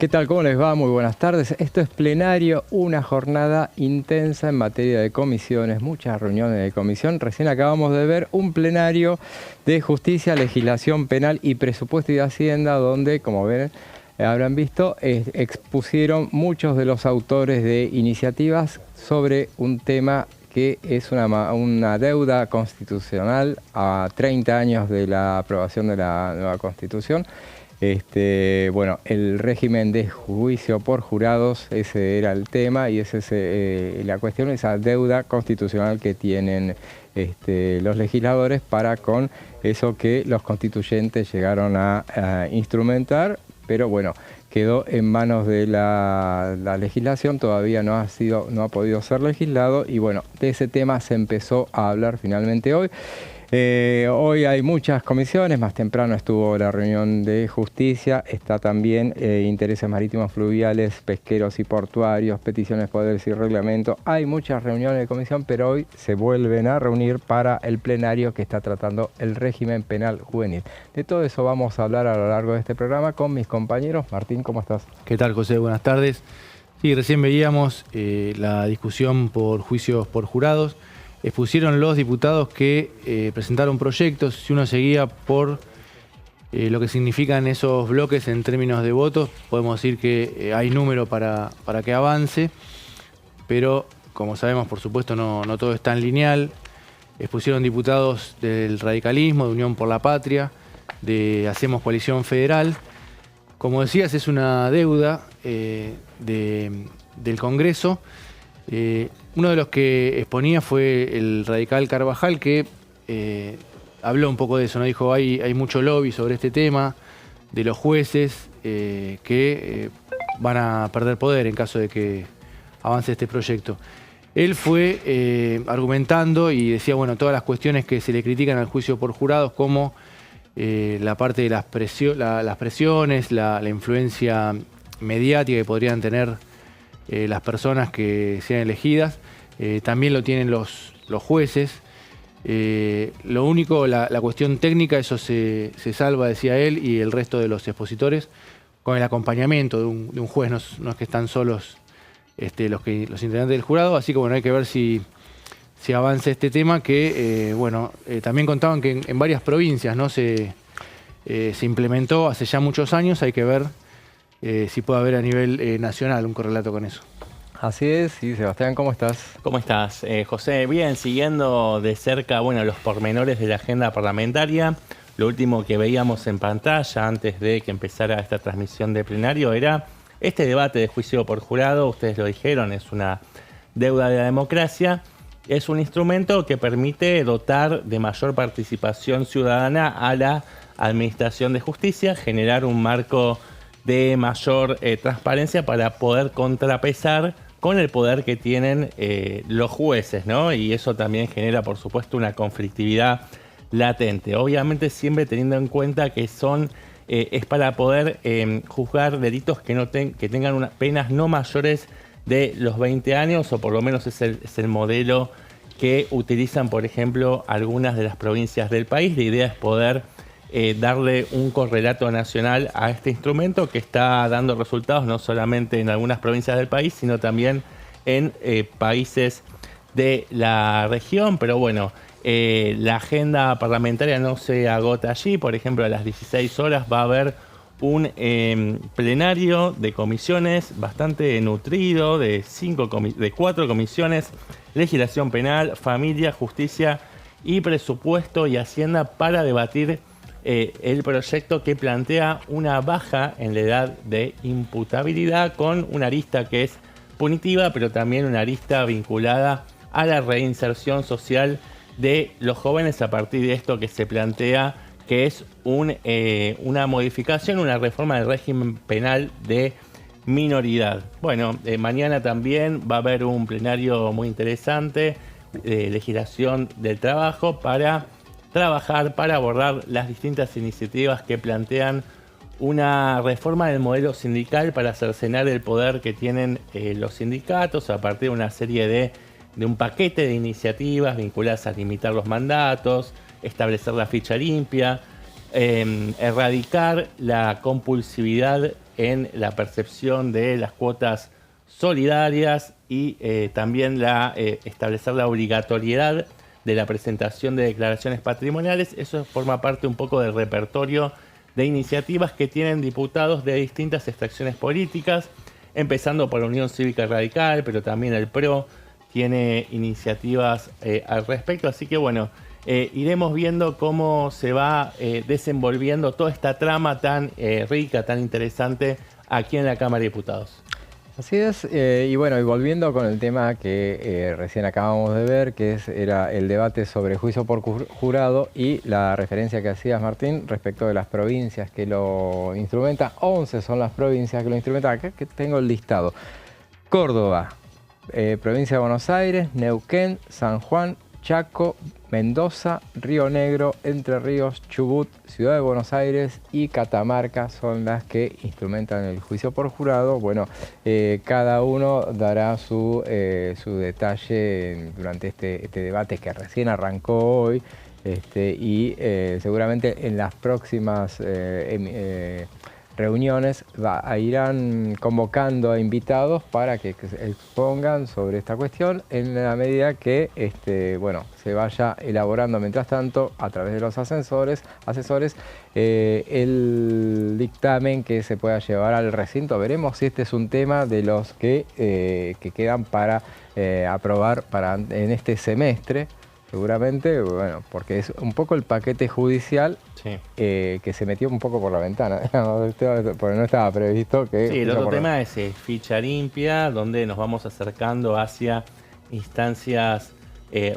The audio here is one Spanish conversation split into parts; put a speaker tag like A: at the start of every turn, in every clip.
A: ¿Qué tal? ¿Cómo les va? Muy buenas tardes. Esto es Plenario, una jornada intensa en materia de comisiones, muchas reuniones de comisión. Recién acabamos de ver un plenario de Justicia, Legislación Penal y Presupuesto y Hacienda, donde, como ven, habrán visto, expusieron muchos de los autores de iniciativas sobre un tema que es una deuda constitucional a 30 años de la aprobación de la nueva Constitución. Bueno, el régimen de juicio por jurados, ese era el tema y esa es la cuestión, esa deuda constitucional que tienen los legisladores para con eso que los constituyentes llegaron a instrumentar, pero bueno, quedó en manos de la legislación, todavía no ha podido ser legislado y bueno, de ese tema se empezó a hablar finalmente hoy. Hoy hay muchas comisiones, más temprano estuvo la reunión de justicia, está también intereses marítimos fluviales, pesqueros y portuarios, peticiones, poderes y reglamento. Hay muchas reuniones de comisión, pero hoy se vuelven a reunir para el plenario que está tratando el régimen penal juvenil. De todo eso vamos a hablar a lo largo de este programa con mis compañeros. Martín, ¿cómo estás?
B: ¿Qué tal, José? Buenas tardes. Sí, recién veíamos la discusión por juicios por jurados. Expusieron los diputados que presentaron proyectos. Si uno seguía por lo que significan esos bloques en términos de votos, podemos decir que hay número para que avance, pero como sabemos, por supuesto, no todo es tan lineal. Expusieron diputados del radicalismo, de Unión por la Patria, de Hacemos Coalición Federal. Como decías, es una deuda del Congreso. Uno de los que exponía fue el radical Carvajal, que habló un poco de eso, ¿no? Dijo, hay mucho lobby sobre este tema, de los jueces que van a perder poder en caso de que avance este proyecto. Él fue argumentando y decía, bueno, todas las cuestiones que se le critican al juicio por jurados, como la parte de las presiones, la influencia mediática que podrían tener las personas que sean elegidas, también lo tienen los jueces. Lo único, la cuestión técnica, eso se salva, decía él, y el resto de los expositores, con el acompañamiento de un juez, no es que están solos los integrantes del jurado, así que bueno, hay que ver si avanza este tema, que también contaban que en varias provincias no se implementó hace ya muchos años. Hay que ver si puede haber a nivel nacional un correlato con eso.
A: Así es, y Sebastián, ¿cómo estás?
C: ¿Cómo estás, José? Bien, siguiendo de cerca, los pormenores de la agenda parlamentaria. Lo último que veíamos en pantalla antes de que empezara esta transmisión de plenario era este debate de juicio por jurado. Ustedes lo dijeron, es una deuda de la democracia. Es un instrumento que permite dotar de mayor participación ciudadana a la administración de justicia, generar un marco de mayor transparencia para poder contrapesar con el poder que tienen los jueces, ¿no? Y eso también genera, por supuesto, una conflictividad latente. Obviamente siempre teniendo en cuenta que es para poder juzgar delitos que tengan penas no mayores de los 20 años, o por lo menos es el modelo que utilizan, por ejemplo, algunas de las provincias del país. La idea es poder darle un correlato nacional a este instrumento que está dando resultados no solamente en algunas provincias del país, sino también en países de la región. Pero bueno, la agenda parlamentaria no se agota allí. Por ejemplo, a las 16 horas va a haber un plenario de comisiones bastante nutrido, de 4 comisiones: Legislación Penal, Familia, Justicia y Presupuesto y Hacienda, para debatir el proyecto que plantea una baja en la edad de imputabilidad, con una arista que es punitiva, pero también una arista vinculada a la reinserción social de los jóvenes a partir de esto que se plantea, que es una modificación, una reforma del régimen penal de minoridad. Bueno, mañana también va a haber un plenario muy interesante de legislación del trabajo para trabajar, para abordar las distintas iniciativas que plantean una reforma del modelo sindical para cercenar el poder que tienen los sindicatos a partir de una serie de un paquete de iniciativas vinculadas a limitar los mandatos, establecer la ficha limpia, erradicar la compulsividad en la percepción de las cuotas solidarias y también establecer la obligatoriedad de la presentación de declaraciones patrimoniales. Eso forma parte un poco del repertorio de iniciativas que tienen diputados de distintas extracciones políticas, empezando por la Unión Cívica Radical, pero también el PRO tiene iniciativas al respecto. Así que bueno, iremos viendo cómo se va desenvolviendo toda esta trama tan rica, tan interesante aquí en la Cámara de Diputados.
A: Así es, y bueno, y volviendo con el tema que recién acabamos de ver, que era el debate sobre juicio por jurado y la referencia que hacías, Martín, respecto de las provincias que lo instrumentan. 11 son las provincias que lo instrumentan. Acá que tengo el listado. Córdoba, provincia de Buenos Aires, Neuquén, San Juan, Chaco, Mendoza, Río Negro, Entre Ríos, Chubut, Ciudad de Buenos Aires y Catamarca son las que instrumentan el juicio por jurado. Bueno, cada uno dará su detalle durante este debate que recién arrancó hoy y seguramente en las próximas reuniones irán convocando a invitados para que expongan sobre esta cuestión en la medida que bueno, se vaya elaborando mientras tanto a través de los asesores el dictamen que se pueda llevar al recinto. Veremos si este es un tema de los que quedan para aprobar en este semestre. Seguramente, bueno, porque es un poco el paquete judicial sí. Que se metió un poco por la ventana, porque no estaba previsto que...
C: Sí, el otro tema es ficha limpia, donde nos vamos acercando hacia instancias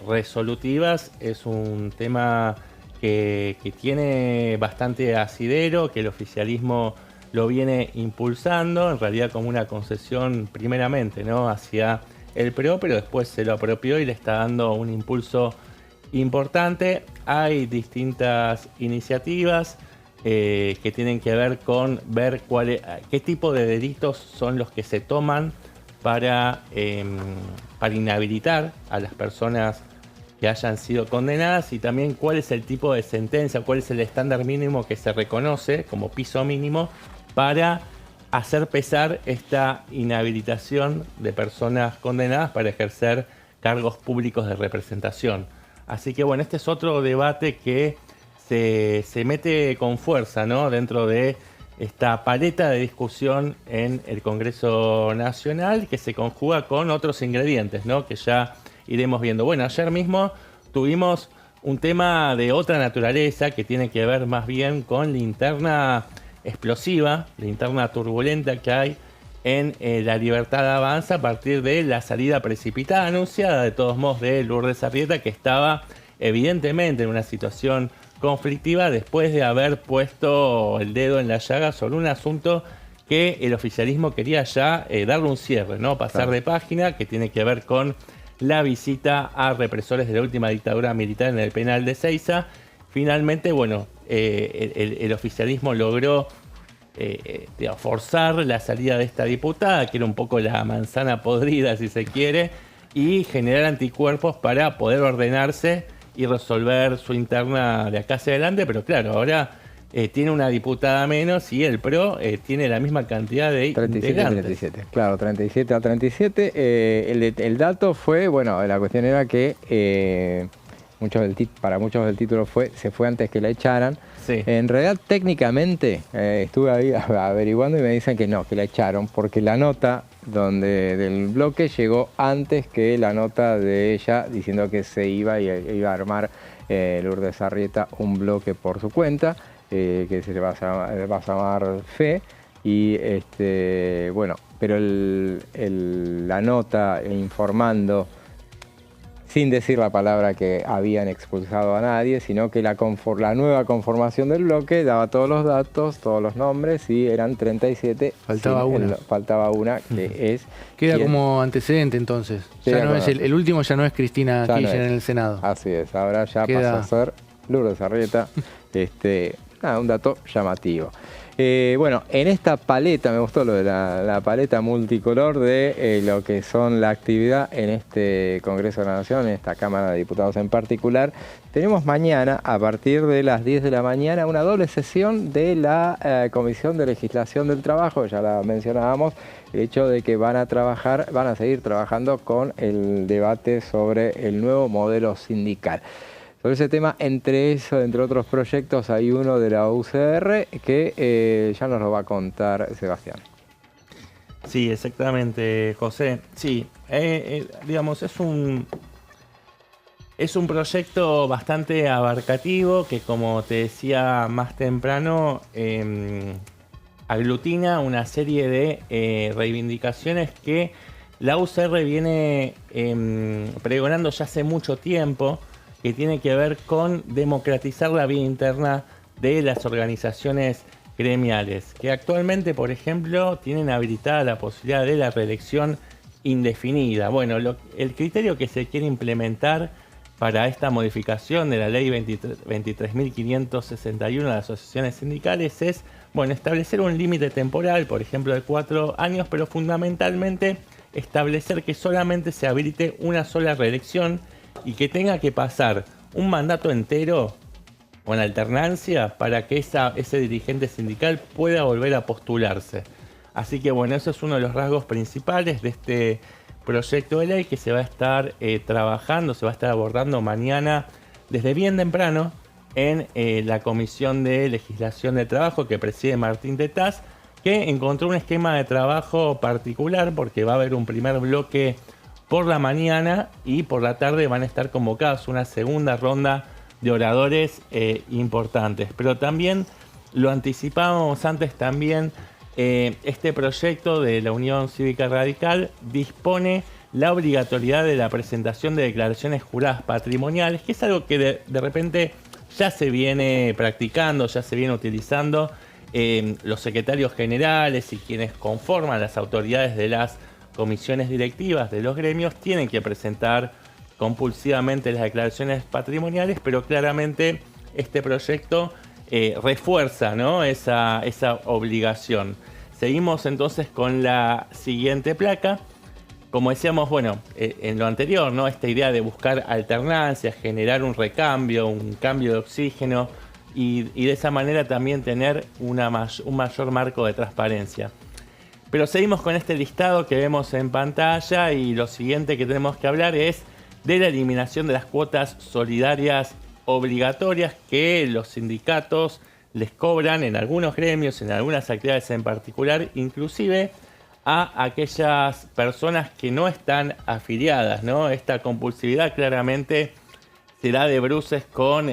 C: resolutivas. Es un tema que tiene bastante asidero, que el oficialismo lo viene impulsando, en realidad como una concesión primeramente, ¿no?, hacia el PRO, pero después se lo apropió y le está dando un impulso importante. Hay distintas iniciativas que tienen que ver con ver qué tipo de delitos son los que se toman para inhabilitar a las personas que hayan sido condenadas y también cuál es el tipo de sentencia, cuál es el estándar mínimo que se reconoce como piso mínimo para hacer pesar esta inhabilitación de personas condenadas para ejercer cargos públicos de representación. Así que bueno, este es otro debate que se mete con fuerza, ¿no?, dentro de esta paleta de discusión en el Congreso Nacional, que se conjuga con otros ingredientes, ¿no?, que ya iremos viendo. Bueno, ayer mismo tuvimos un tema de otra naturaleza que tiene que ver más bien con la interna explosiva, la interna turbulenta que hay en La Libertad Avanza a partir de la salida precipitada, anunciada de todos modos, de Lourdes Arrieta, que estaba evidentemente en una situación conflictiva después de haber puesto el dedo en la llaga sobre un asunto que el oficialismo quería ya darle un cierre, ¿no?, pasar de página, que tiene que ver con la visita a represores de la última dictadura militar en el penal de Seiza. Finalmente, bueno, el oficialismo logró forzar la salida de esta diputada, que era un poco la manzana podrida, si se quiere, y generar anticuerpos para poder ordenarse y resolver su interna de acá hacia adelante. Pero claro, ahora tiene una diputada menos y el PRO tiene la misma cantidad de 37 integrantes.
A: 37, claro, 37 a 37. El dato fue, bueno, la cuestión era que para muchos del título se fue antes que la echaran. Sí. En realidad, técnicamente, estuve ahí averiguando y me dicen que no, que la echaron, porque la nota del bloque llegó antes que la nota de ella diciendo que se iba a armar Lourdes Arrieta un bloque por su cuenta, que se le va a llamar Fe. Y bueno, pero la nota informando, sin decir la palabra que habían expulsado a nadie, sino que la nueva conformación del bloque daba todos los datos, todos los nombres, y eran 37.
B: Faltaba una.
A: Faltaba una, que es...
B: Queda como antecedente entonces. Ya no es el último ya no es Cristina Kirchner en el Senado.
A: Así es, ahora ya pasa a ser Lourdes Arrieta. Un dato llamativo. Bueno, en esta paleta, me gustó lo de la paleta multicolor de lo que son la actividad en este Congreso de la Nación, en esta Cámara de Diputados en particular. Tenemos mañana, a partir de las 10 de la mañana, una doble sesión de la Comisión de Legislación del Trabajo, ya la mencionábamos, el hecho de que van a seguir trabajando con el debate sobre el nuevo modelo sindical. Sobre ese tema, entre otros proyectos, hay uno de la UCR que ya nos lo va a contar Sebastián.
C: Sí, exactamente, José. Sí, digamos, es un proyecto bastante abarcativo que, como te decía más temprano, aglutina una serie de reivindicaciones que la UCR viene pregonando ya hace mucho tiempo, que tiene que ver con democratizar la vida interna de las organizaciones gremiales, que actualmente, por ejemplo, tienen habilitada la posibilidad de la reelección indefinida. Bueno, el criterio que se quiere implementar para esta modificación de la ley 23.561 de las asociaciones sindicales es, bueno, establecer un límite temporal, por ejemplo, de 4 años, pero fundamentalmente establecer que solamente se habilite una sola reelección y que tenga que pasar un mandato entero con alternancia para que ese dirigente sindical pueda volver a postularse. Así que bueno, eso es uno de los rasgos principales de este proyecto de ley que se va a estar trabajando, se va a estar abordando mañana desde bien temprano en la Comisión de Legislación de Trabajo que preside Martín Tetaz, que encontró un esquema de trabajo particular porque va a haber un primer bloque por la mañana y por la tarde van a estar convocados una segunda ronda de oradores importantes. Pero también lo anticipábamos antes también, este proyecto de la Unión Cívica Radical dispone la obligatoriedad de la presentación de declaraciones juradas patrimoniales, que es algo que de repente ya se viene practicando, ya se viene utilizando. Los secretarios generales y quienes conforman las autoridades de las comisiones directivas de los gremios tienen que presentar compulsivamente las declaraciones patrimoniales, pero claramente este proyecto refuerza, ¿no?, esa obligación. Seguimos entonces con la siguiente placa. Como decíamos, bueno, en lo anterior, ¿no?, esta idea de buscar alternancias, generar un recambio, un cambio de oxígeno y de esa manera también tener un mayor marco de transparencia. Pero seguimos con este listado que vemos en pantalla y lo siguiente que tenemos que hablar es de la eliminación de las cuotas solidarias obligatorias que los sindicatos les cobran en algunos gremios, en algunas actividades en particular, inclusive a aquellas personas que no están afiliadas, ¿no? Esta compulsividad claramente se da de bruces con,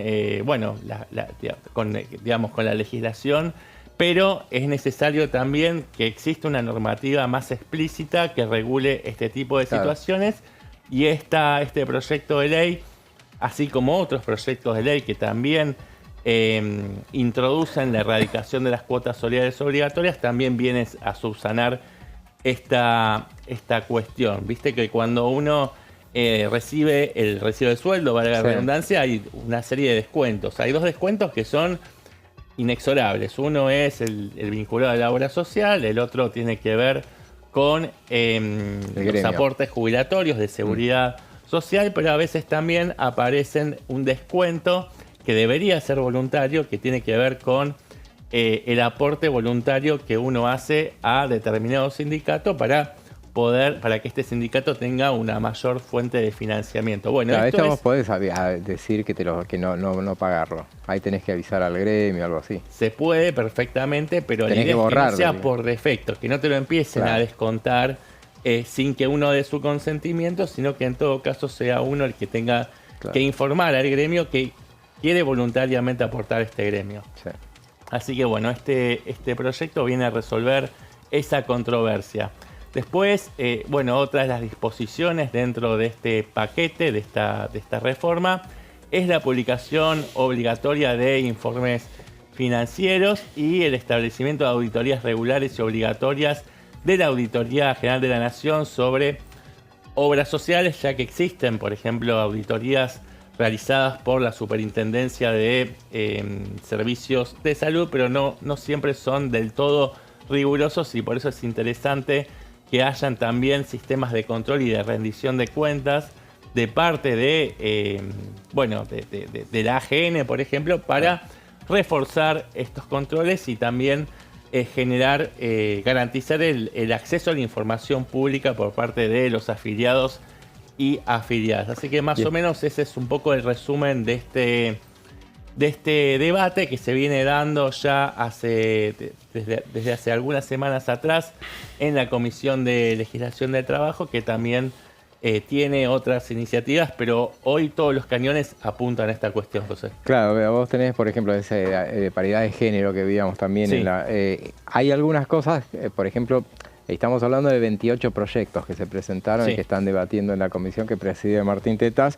C: con la legislación, pero es necesario también que exista una normativa más explícita que regule este tipo de situaciones. Y este proyecto de ley, así como otros proyectos de ley que también introducen la erradicación de las cuotas solidarias obligatorias, también viene a subsanar esta cuestión. Viste que cuando uno recibe el recibo de sueldo, valga la redundancia, hay una serie de descuentos. Hay 2 descuentos que son inexorables. Uno es el vinculado a la obra social, el otro tiene que ver con los aportes jubilatorios de seguridad social, pero a veces también aparecen un descuento que debería ser voluntario, que tiene que ver con el aporte voluntario que uno hace a determinado sindicato para que este sindicato tenga una mayor fuente de financiamiento. Bueno,
A: claro, esto vos podés decir que no pagarlo. Ahí tenés que avisar al gremio o algo así.
C: Se puede perfectamente, pero la idea es que no sea por defecto, que no te lo empiecen a descontar sin que uno dé su consentimiento, sino que en todo caso sea uno el que tenga que informar al gremio que quiere voluntariamente aportar este gremio. Sí. Así que bueno, este proyecto viene a resolver esa controversia. Después, otra de las disposiciones dentro de este paquete, de esta reforma, es la publicación obligatoria de informes financieros y el establecimiento de auditorías regulares y obligatorias de la Auditoría General de la Nación sobre obras sociales, ya que existen, por ejemplo, auditorías realizadas por la Superintendencia de Servicios de Salud, pero no siempre son del todo rigurosos, y por eso es interesante que hayan también sistemas de control y de rendición de cuentas de parte de, de la AGN, por ejemplo, para reforzar estos controles y también garantizar el acceso a la información pública por parte de los afiliados y afiliadas. Así que más o menos ese es un poco el resumen de este debate que se viene dando ya desde hace algunas semanas atrás en la Comisión de Legislación del Trabajo, que también tiene otras iniciativas, pero hoy todos los cañones apuntan a esta cuestión, José.
A: Claro, vos tenés, por ejemplo, ese paridad de género que veíamos también.
C: Sí.
A: Hay algunas cosas, por ejemplo, estamos hablando de 28 proyectos que se presentaron y que están debatiendo en la comisión que preside Martín Tetaz.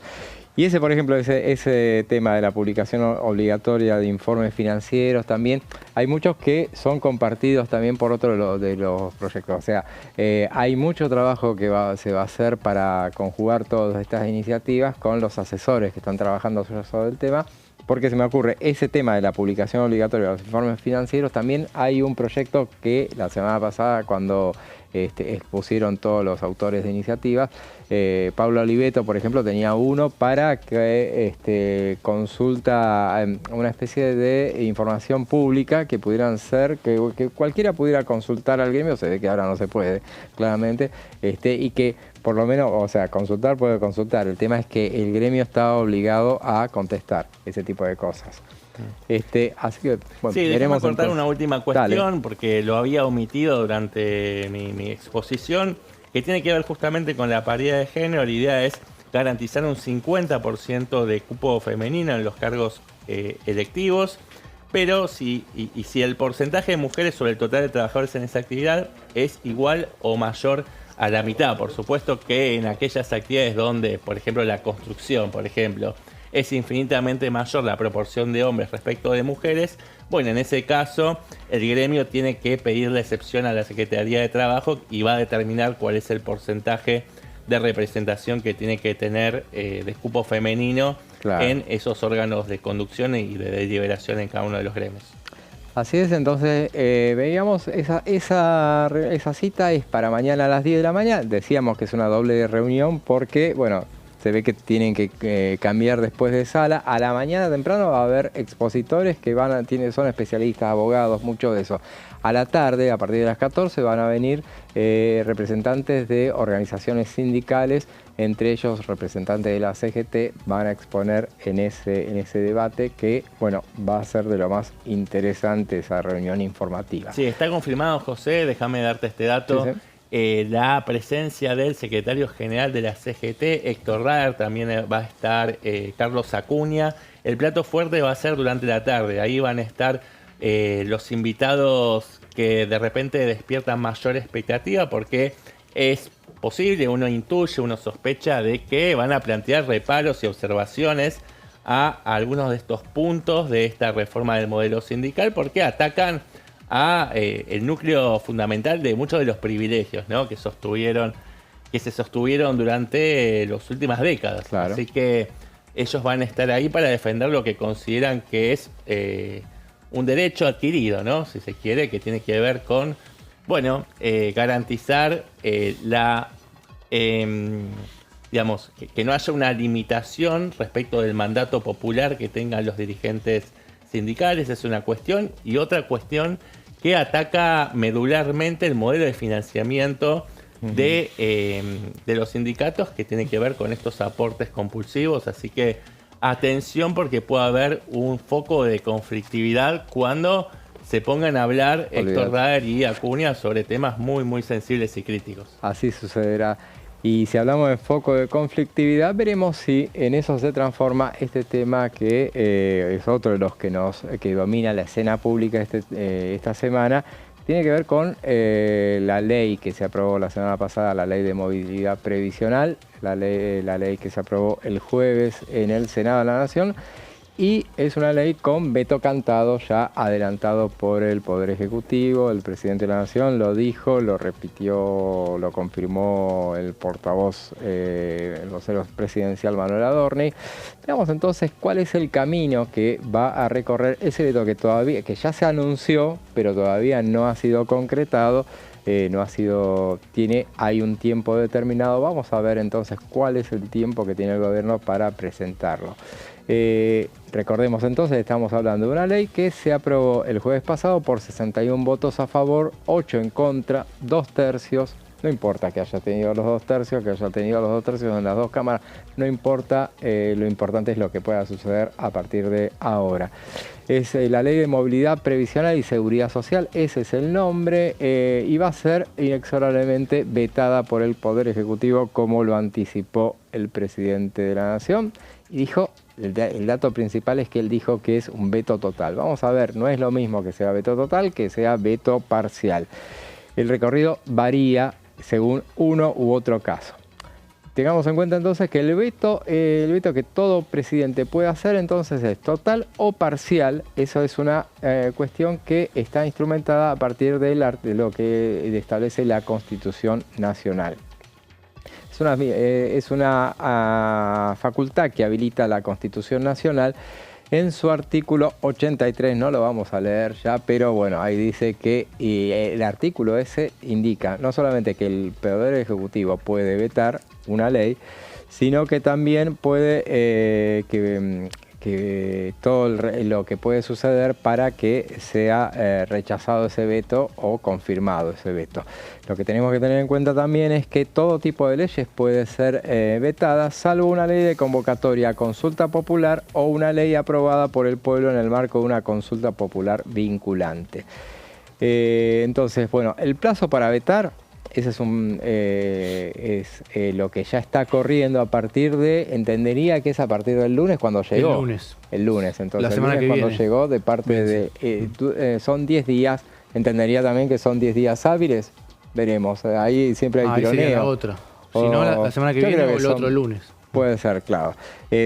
A: Y ese, por ejemplo, ese tema de la publicación obligatoria de informes financieros también, hay muchos que son compartidos también por otros de los proyectos. O sea, hay mucho trabajo que se va a hacer para conjugar todas estas iniciativas con los asesores que están trabajando sobre el tema. Porque se me ocurre, ese tema de la publicación obligatoria de los informes financieros, también hay un proyecto que la semana pasada, cuando expusieron todos los autores de iniciativas, Pablo Oliveto, por ejemplo, tenía uno para que consulta, una especie de información pública que pudieran ser, que cualquiera pudiera consultar al gremio. Se ve que ahora no se puede, claramente, y que por lo menos, o sea, consultar puede consultar. El tema es que el gremio está obligado a contestar ese tipo de cosas. Así que, bueno,
C: sí,
A: veremos.
C: Déjame cortar
A: entonces
C: una última cuestión.
A: Dale.
C: Porque lo había omitido durante mi exposición, que tiene que ver justamente con la paridad de género. La idea es garantizar un 50% de cupo femenino en los cargos electivos, pero si el porcentaje de mujeres sobre el total de trabajadores en esa actividad es igual o mayor a la mitad. Por supuesto que en aquellas actividades donde, por ejemplo, la construcción, por ejemplo, es infinitamente mayor la proporción de hombres respecto de mujeres, bueno, en ese caso el gremio tiene que pedir la excepción a la Secretaría de Trabajo y va a determinar cuál es el porcentaje de representación que tiene que tener de cupo femenino, claro, en esos órganos de conducción y de deliberación en cada uno de los gremios.
A: Así es, entonces veíamos esa cita es para mañana a las 10 de la mañana. Decíamos que es una doble reunión porque, bueno, se ve que tienen que cambiar después de sala. A la mañana temprano va a haber expositores que son especialistas, abogados, mucho de eso. A la tarde, a partir de las 14, van a venir representantes de organizaciones sindicales, entre ellos representantes de la CGT, van a exponer en ese debate que, bueno, va a ser de lo más interesante esa reunión informativa.
C: Sí, está confirmado, José, déjame darte este dato. Sí. La presencia del secretario general de la CGT, Héctor Rader, también va a estar Carlos Acuña. El plato fuerte va a ser durante la tarde, ahí van a estar los invitados que de repente despiertan mayor expectativa, porque es posible, uno intuye, uno sospecha de que van a plantear reparos y observaciones a algunos de estos puntos de esta reforma del modelo sindical, porque atacan a el núcleo fundamental de muchos de los privilegios, ¿no?, que se sostuvieron durante las últimas décadas. Claro. Así que ellos van a estar ahí para defender lo que consideran que es un derecho adquirido, ¿no?, si se quiere, que tiene que ver con, bueno, garantizar digamos, que no haya una limitación respecto del mandato popular que tengan los dirigentes sindicales. Es una cuestión, y otra cuestión que ataca medularmente el modelo de financiamiento de los sindicatos, que tiene que ver con estos aportes compulsivos. Así que atención, porque puede haber un foco de conflictividad cuando se pongan a hablar Héctor Rader y Acuña sobre temas muy, muy sensibles y críticos.
A: Así sucederá. Y si hablamos de foco de conflictividad, veremos si en eso se transforma este tema que es otro de los que domina la escena pública esta semana. Tiene que ver con la ley que se aprobó la semana pasada, la ley de movilidad previsional, la ley que se aprobó el jueves en el Senado de la Nación, y es una ley con veto cantado ya adelantado por el Poder Ejecutivo. El presidente de la Nación lo dijo, lo repitió, lo confirmó el portavoz, el vocero presidencial Manuel Adorni. Veamos entonces cuál es el camino que va a recorrer ese veto que ya se anunció, pero todavía no ha sido concretado. Hay un tiempo determinado. Vamos a ver entonces cuál es el tiempo que tiene el gobierno para presentarlo. Recordemos entonces, estamos hablando de una ley que se aprobó el jueves pasado por 61 votos a favor, 8 en contra, 2 tercios. No importa que haya tenido los 2 tercios, que haya tenido los 2 tercios en las dos cámaras, no importa, lo importante es lo que pueda suceder a partir de ahora. Es la Ley de Movilidad Previsional y Seguridad Social, ese es el nombre, y va a ser inexorablemente vetada por el Poder Ejecutivo, como lo anticipó el presidente de la Nación, y dijo, el dato principal es que él dijo que es un veto total. Vamos a ver, no es lo mismo que sea veto total que sea veto parcial. El recorrido varía según uno u otro caso. Tengamos en cuenta entonces que el veto que todo presidente puede hacer entonces es total o parcial. Eso es una cuestión que está instrumentada a partir de lo que establece la Constitución Nacional. Es una facultad que habilita la Constitución Nacional en su artículo 83, no lo vamos a leer ya, pero bueno, ahí dice que el artículo ese indica no solamente que el Poder Ejecutivo puede vetar una ley, sino que también puede que todo lo que puede suceder para que sea rechazado ese veto o confirmado ese veto. Lo que tenemos que tener en cuenta también es que todo tipo de leyes puede ser vetada, salvo una ley de convocatoria a consulta popular o una ley aprobada por el pueblo en el marco de una consulta popular vinculante. Entonces, bueno, el plazo para vetar, ese es lo que ya está corriendo a partir de, entendería que es a partir del lunes cuando llegó.
B: El lunes.
A: El lunes, entonces
B: la semana
A: el lunes
B: que
A: cuando
B: viene.
A: llegó de parte de... son 10 días, entendería también que son 10 días hábiles, veremos, ahí siempre hay tironeo.
B: Sería la otra. Si no, la semana que viene o el otro lunes.
A: Puede ser, claro.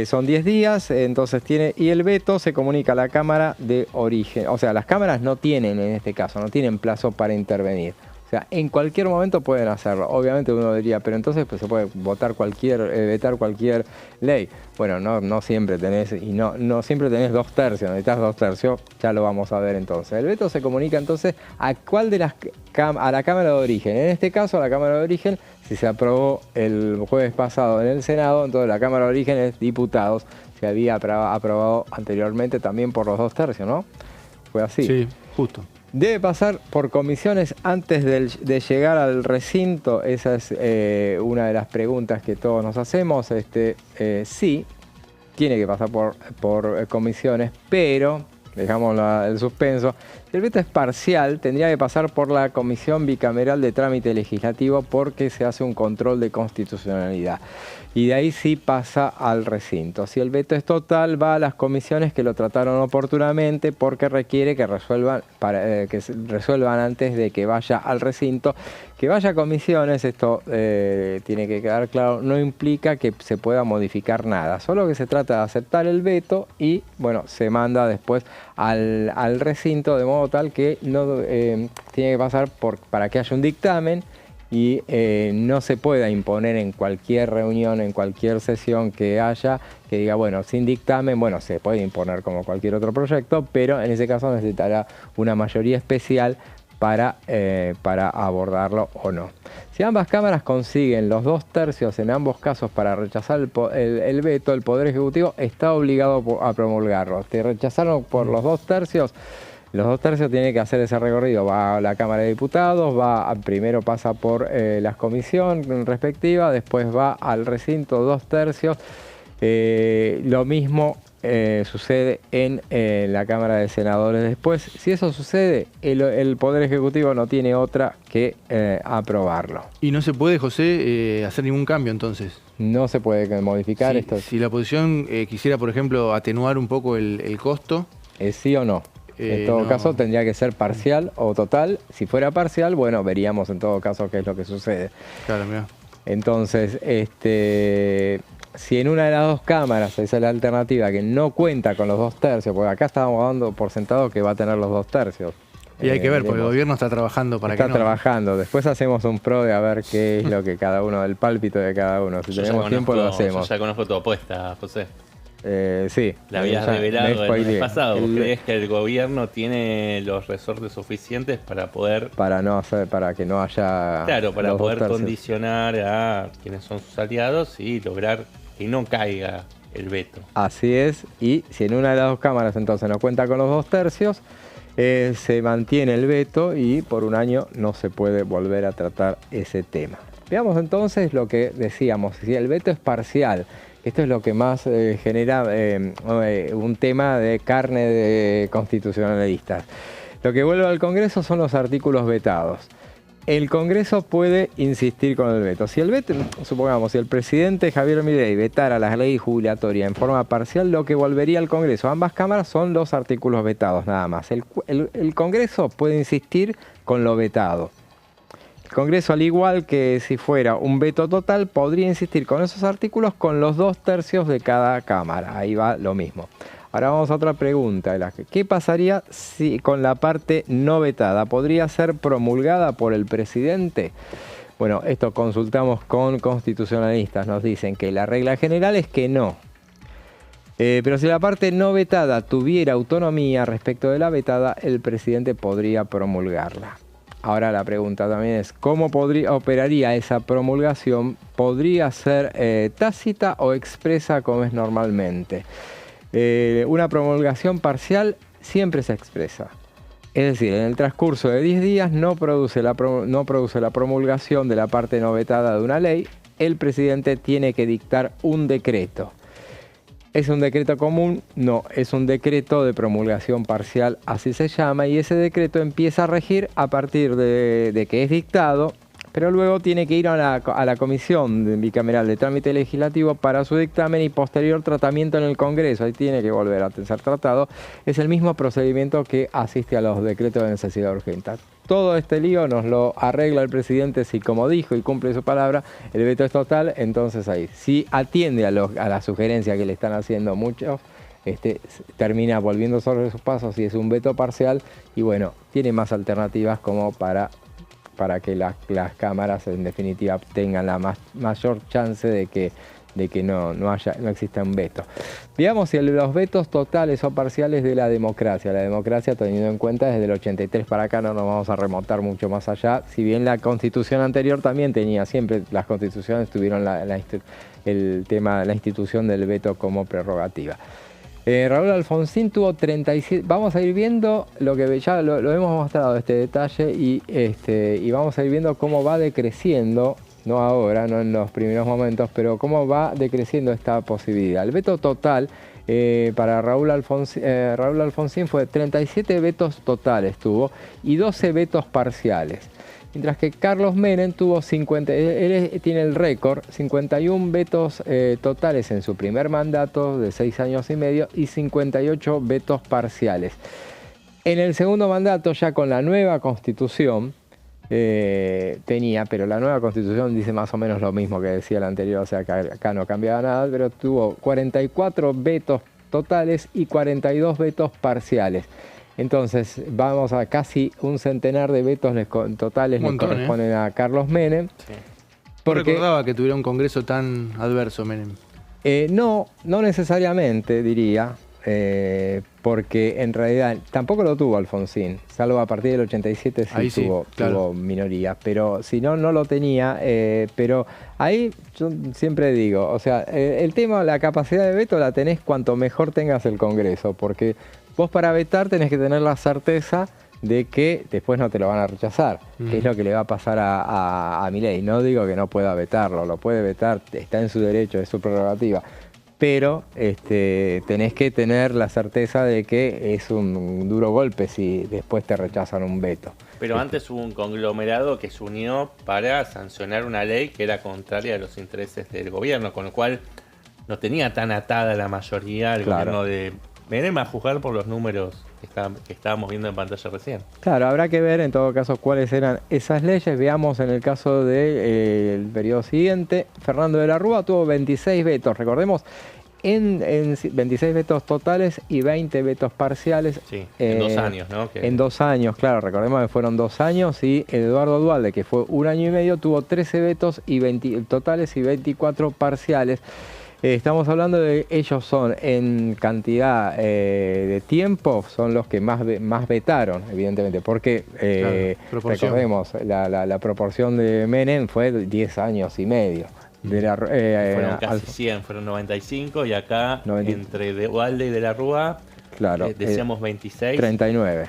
A: Son 10 días, entonces y el veto se comunica a la Cámara de Origen. O sea, las cámaras no tienen, en este caso, no tienen plazo para intervenir. O sea, en cualquier momento pueden hacerlo. Obviamente uno diría, pero entonces pues, se puede vetar cualquier ley. Bueno, no siempre tenés, y no siempre tenés 2 tercios, necesitas 2 tercios, ya lo vamos a ver entonces. El veto se comunica entonces a cuál de a la Cámara de Origen. En este caso, a la Cámara de Origen, si se aprobó el jueves pasado en el Senado, entonces la Cámara de Origen es diputados. Se había aprobado anteriormente también por los 2 tercios, ¿no? Fue así.
B: Sí, justo.
A: Debe pasar por comisiones antes de llegar al recinto. Esa es una de las preguntas que todos nos hacemos. Sí, tiene que pasar por comisiones, pero, dejamos el suspenso, si el veto es parcial, tendría que pasar por la Comisión Bicameral de Trámite Legislativo porque se hace un control de constitucionalidad. Y de ahí sí pasa al recinto. Si el veto es total, va a las comisiones que lo trataron oportunamente porque requiere que resuelvan antes de que vaya al recinto. Que vaya a comisiones, esto tiene que quedar claro, no implica que se pueda modificar nada. Solo que se trata de aceptar el veto y, bueno, se manda después al recinto de modo tal que no tiene que pasar para que haya un dictamen y no se pueda imponer en cualquier reunión, en cualquier sesión que haya, que diga, bueno, sin dictamen, bueno, se puede imponer como cualquier otro proyecto, pero en ese caso necesitará una mayoría especial para abordarlo o no. Si ambas cámaras consiguen los 2 tercios en ambos casos para rechazar el veto, el Poder Ejecutivo está obligado a promulgarlo. Te rechazaron por los 2 tercios. Los 2 tercios tienen que hacer ese recorrido, va a la Cámara de Diputados, primero pasa por las comisiones respectivas, después va al recinto 2 tercios. Lo mismo sucede en la Cámara de Senadores después. Si eso sucede, el Poder Ejecutivo no tiene otra que aprobarlo.
B: Y no se puede, José, hacer ningún cambio entonces.
A: No se puede modificar esto.
B: Si la oposición quisiera, por ejemplo, atenuar un poco el costo.
A: ¿Sí o no? En todo caso tendría que ser parcial o total. Si fuera parcial, bueno, veríamos en todo caso qué es lo que sucede.
B: Claro, mirá.
A: Entonces, si en una de las dos cámaras, esa es la alternativa, que no cuenta con los 2/3, porque acá estábamos dando por sentado que va a tener los 2/3.
B: Y hay que ver, porque el gobierno está trabajando para que no.
A: Está trabajando. Después hacemos un pro de a ver qué es lo que cada uno, el pálpito de cada uno. Si tenemos tiempo lo hacemos.
C: Yo ya conozco tu apuesta, José.
A: Sí.
C: La habías revelado el mes pasado. ¿Crees que el gobierno tiene los resortes suficientes para poder...
A: Para que no haya...
C: Claro, para poder condicionar a quienes son sus aliados y lograr que no caiga el veto.
A: Así es. Y si en una de las dos cámaras entonces no cuenta con los 2/3, se mantiene el veto y por un año no se puede volver a tratar ese tema. Veamos entonces lo que decíamos. Si el veto es parcial, esto es lo que más genera un tema de carne de constitucionalistas. Lo que vuelve al Congreso son los artículos vetados. El Congreso puede insistir con el veto. Si el veto, supongamos, si el presidente Javier Milei vetara la ley jubilatoria en forma parcial, lo que volvería al Congreso, ambas cámaras, son los artículos vetados nada más. El Congreso puede insistir con lo vetado. El Congreso, al igual que si fuera un veto total, podría insistir con esos artículos con los 2/3 de cada cámara. Ahí va lo mismo. Ahora vamos a otra pregunta. ¿Qué pasaría si con la parte no vetada? ¿Podría ser promulgada por el presidente? Bueno, esto consultamos con constitucionalistas. Nos dicen que la regla general es que no. Pero si la parte no vetada tuviera autonomía respecto de la vetada, el presidente podría promulgarla. Ahora la pregunta también es, ¿cómo operaría esa promulgación? ¿Podría ser tácita o expresa como es normalmente? Una promulgación parcial siempre se expresa. Es decir, en el transcurso de 10 días no produce la promulgación de la parte no vetada de una ley. El presidente tiene que dictar un decreto. ¿Es un decreto común? No, es un decreto de promulgación parcial, así se llama, y ese decreto empieza a regir a partir de que es dictado, pero luego tiene que ir a la Comisión Bicameral de Trámite Legislativo para su dictamen y posterior tratamiento en el Congreso. Ahí tiene que volver a ser tratado. Es el mismo procedimiento que asiste a los decretos de necesidad urgente. Todo este lío nos lo arregla el presidente si, como dijo y cumple su palabra, el veto es total. Entonces ahí, si atiende a la sugerencia que le están haciendo muchos, termina volviendo sobre sus pasos si es un veto parcial y bueno, tiene más alternativas como para que las cámaras en definitiva tengan la mayor chance de que no exista un veto. Veamos si los vetos totales o parciales de la democracia. La democracia, teniendo en cuenta desde el 83 para acá, no nos vamos a remontar mucho más allá. Si bien la constitución anterior también tenía, siempre las constituciones tuvieron el tema, la institución del veto como prerrogativa. Raúl Alfonsín tuvo 37, vamos a ir viendo lo que ya lo hemos mostrado este detalle y vamos a ir viendo cómo va decreciendo, no ahora, no en los primeros momentos, pero cómo va decreciendo esta posibilidad. El veto total para Raúl Alfonsín fue 37 vetos totales tuvo y 12 vetos parciales. Mientras que Carlos Menem tuvo 50, él tiene el récord, 51 vetos totales en su primer mandato de 6 años y medio y 58 vetos parciales. En el segundo mandato, ya con la nueva constitución, pero la nueva constitución dice más o menos lo mismo que decía la anterior, o sea que acá no cambiaba nada, pero tuvo 44 vetos totales y 42 vetos parciales. Entonces, vamos a casi un centenar de vetos totales le corresponden a Carlos Menem.
B: Sí. No recordaba que tuviera un congreso tan adverso, Menem.
A: No necesariamente, diría, porque en realidad tampoco lo tuvo Alfonsín, salvo a partir del 87 sí tuvo minoría, pero si no lo tenía, pero ahí yo siempre digo, o sea, el tema, la capacidad de veto la tenés cuanto mejor tengas el Congreso, porque vos para vetar tenés que tener la certeza de que después no te lo van a rechazar, que es lo que le va a pasar a Milei. No digo que no pueda vetarlo, lo puede vetar, está en su derecho, es su prerrogativa, pero tenés que tener la certeza de que es un duro golpe si después te rechazan un veto.
C: Pero antes hubo un conglomerado que se unió para sancionar una ley que era contraria a los intereses del gobierno, con lo cual no tenía tan atada la mayoría al gobierno de Menem va a juzgar por los números que estábamos viendo en pantalla recién.
A: Claro, habrá que ver en todo caso cuáles eran esas leyes. Veamos en el caso del periodo siguiente. Fernando de la Rúa tuvo 26 vetos, recordemos, en 26 vetos totales y 20 vetos parciales.
C: Sí, en 2 años, ¿no?
A: En 2 años, claro, recordemos que fueron 2 años, y Eduardo Duhalde, que fue 1 año y medio, tuvo 13 vetos y 20 totales y 24 parciales. Estamos hablando de ellos son en cantidad de tiempo, son los que más vetaron, evidentemente, porque recordemos, la proporción de Menem fue 10 años y medio.
C: Fueron casi 100, fueron 95, y acá entre Duhalde y de la Rúa,
A: claro,
C: decíamos 26.
A: 39,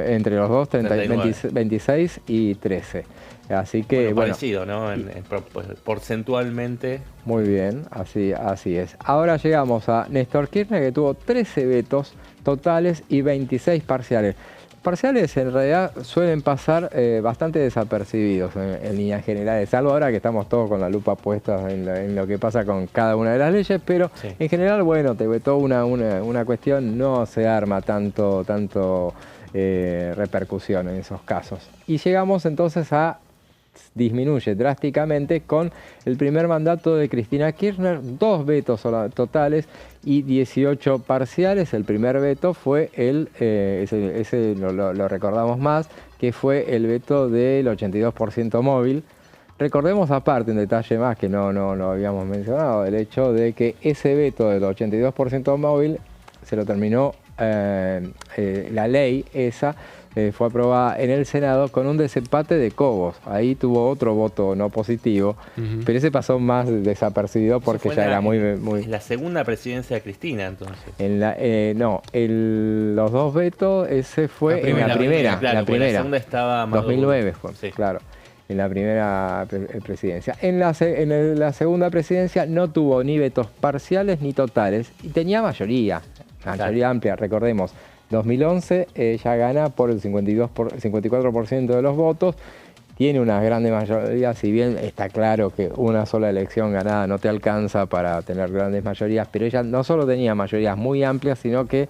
A: entre los dos,
C: 39.
A: 26 y 13. Así que, bueno,
C: parecido, ¿no? Porcentualmente.
A: Muy bien, así es. Ahora llegamos a Néstor Kirchner, que tuvo 13 vetos totales y 26 parciales. Parciales en realidad suelen pasar bastante desapercibidos en líneas generales, salvo ahora que estamos todos con la lupa puesta en lo que pasa con cada una de las leyes, pero sí, en general, bueno, te vetó una cuestión, no se arma tanto repercusión en esos casos. Y llegamos entonces disminuye drásticamente con el primer mandato de Cristina Kirchner, 2 vetos totales y 18 parciales. El primer veto fue ese lo recordamos más, que fue el veto del 82% móvil. Recordemos aparte un detalle más que no lo habíamos mencionado, el hecho de que ese veto del 82% móvil se lo terminó la ley esa. Fue aprobada en el Senado con un desempate de Cobos. Ahí tuvo otro voto no positivo, pero ese pasó más desapercibido porque ya era muy...
C: La segunda presidencia de Cristina, entonces.
A: Los 2 vetos, ese fue en la primera.
C: Claro,
A: la primera.
C: La segunda estaba más
A: 2009 fue, sí, claro. En la primera presidencia. En la segunda presidencia no tuvo ni vetos parciales ni totales y tenía mayoría amplia, recordemos. 2011 ella gana por el 54% de los votos, tiene una grande mayoría, si bien está claro que una sola elección ganada no te alcanza para tener grandes mayorías, pero ella no solo tenía mayorías muy amplias, sino que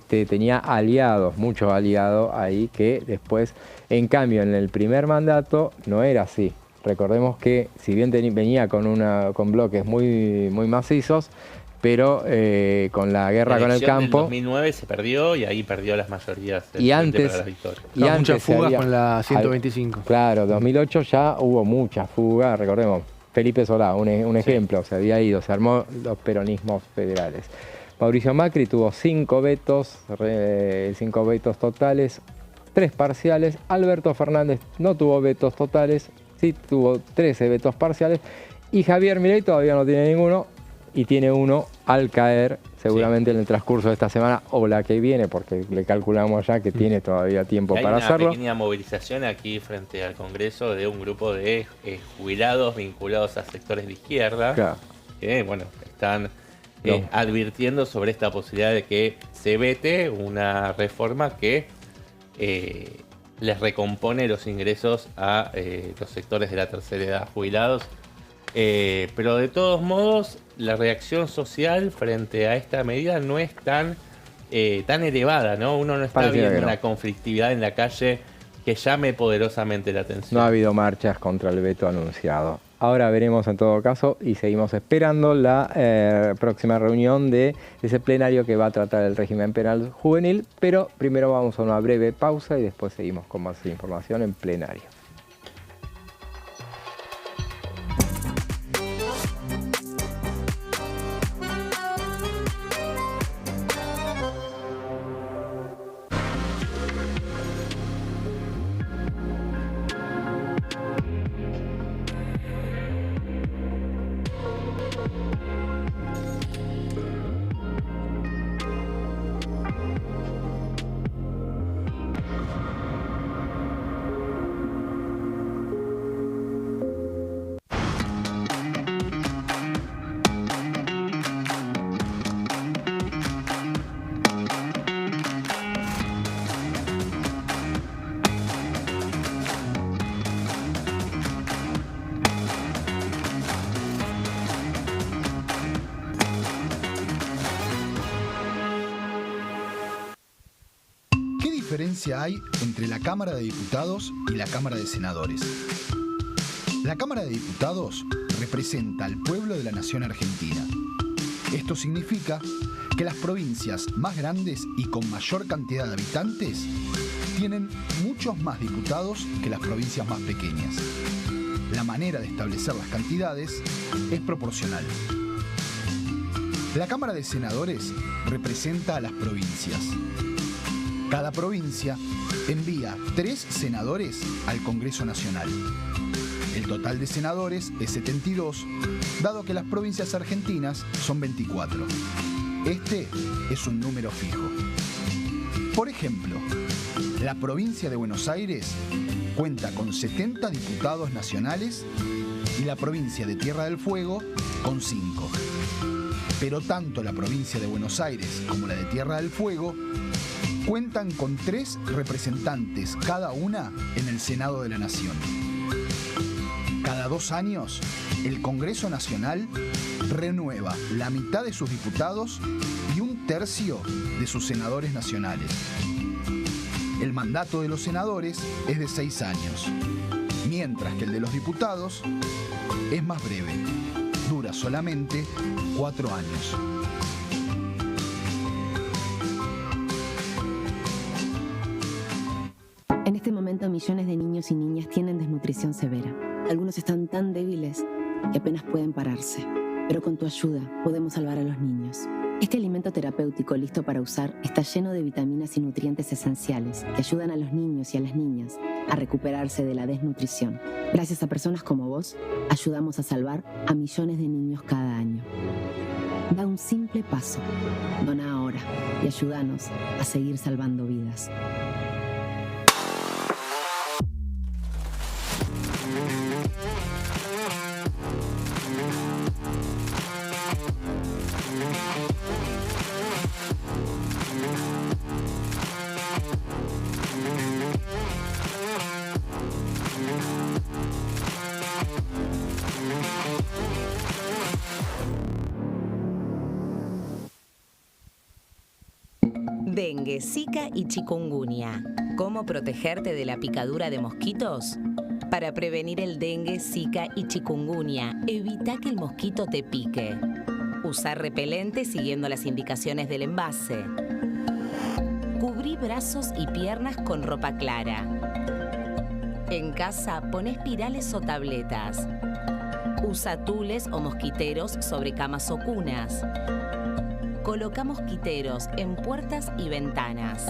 A: tenía aliados, muchos aliados ahí, que después, en cambio, en el primer mandato no era así. Recordemos que si bien venía con bloques muy macizos, pero con la guerra con el campo...
C: En 2009 se perdió y ahí perdió las mayorías.
A: Y antes...
B: muchas fugas con la 125.
A: Claro, 2008 ya hubo muchas fugas, recordemos. Felipe Solá, un ejemplo, se había ido, se armó los peronismos federales. Mauricio Macri tuvo 5 vetos, 5 vetos totales, 3 parciales. Alberto Fernández no tuvo vetos totales, sí tuvo 13 vetos parciales. Y Javier Milei todavía no tiene ninguno, y tiene uno al caer seguramente en el transcurso de esta semana o la que viene, porque le calculamos ya que tiene todavía tiempo para hacerlo.
C: Hay una pequeña movilización aquí frente al Congreso de un grupo de jubilados vinculados a sectores de izquierda, claro, que bueno, están advirtiendo sobre esta posibilidad de que se vete una reforma que les recompone los ingresos a los sectores de la tercera edad jubilados. Pero de todos modos, la reacción social frente a esta medida no es tan elevada, ¿no? Uno no está viendo una conflictividad en la calle que llame poderosamente la atención.
A: No ha habido marchas contra el veto anunciado. Ahora veremos en todo caso y seguimos esperando la próxima reunión de ese plenario que va a tratar el régimen penal juvenil, pero primero vamos a una breve pausa y después seguimos con más información en plenario.
D: hay entre la Cámara de Diputados y la Cámara de Senadores. La Cámara de Diputados representa al pueblo de la nación argentina. Esto significa que las provincias más grandes y con mayor cantidad de habitantes tienen muchos más diputados que las provincias más pequeñas. La manera de establecer las cantidades es proporcional. La Cámara de Senadores representa a las provincias. Cada provincia envía 3 senadores al Congreso Nacional. El total de senadores es 72, dado que las provincias argentinas son 24. Este es un número fijo. Por ejemplo, la provincia de Buenos Aires cuenta con 70 diputados nacionales y la provincia de Tierra del Fuego con 5. Pero tanto la provincia de Buenos Aires como la de Tierra del Fuego cuentan con 3 representantes cada una en el Senado de la Nación. Cada 2 años, el Congreso Nacional renueva la mitad de sus diputados y 1/3 de sus senadores nacionales. El mandato de los senadores es de 6 años, mientras que el de los diputados es más breve, dura solamente 4 años.
E: En este momento, millones de niños y niñas tienen desnutrición severa. Algunos están tan débiles que apenas pueden pararse. Pero con tu ayuda podemos salvar a los niños. Este alimento terapéutico listo para usar está lleno de vitaminas y nutrientes esenciales que ayudan a los niños y a las niñas a recuperarse de la desnutrición. Gracias a personas como vos, ayudamos a salvar a millones de niños cada año. Da un simple paso. Dona ahora y ayúdanos a seguir salvando vidas.
F: Dengue, Zika y chikungunya. ¿Cómo protegerte de la picadura de mosquitos? Para prevenir el dengue, Zika y chikungunya, evita que el mosquito te pique. Usar repelente siguiendo las indicaciones del envase. Cubrí brazos y piernas con ropa clara. En casa, pon espirales o tabletas. Usa tules o mosquiteros sobre camas o cunas. Coloca mosquiteros en puertas y ventanas.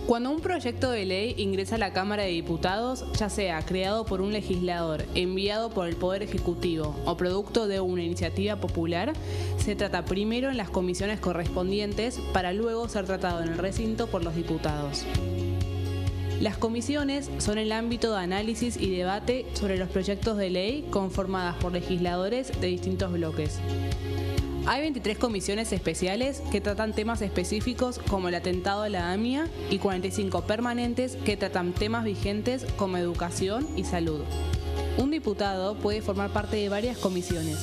G: Cuando un proyecto de ley ingresa a la Cámara de Diputados, ya sea creado por un legislador, enviado por el Poder Ejecutivo o producto de una iniciativa popular, se trata primero en las comisiones correspondientes para luego ser tratado en el recinto por los diputados. Las comisiones son el ámbito de análisis y debate sobre los proyectos de ley conformadas por legisladores de distintos bloques. Hay 23 comisiones especiales que tratan temas específicos como el atentado de la AMIA y 45 permanentes que tratan temas vigentes como educación y salud. Un diputado puede formar parte de varias comisiones.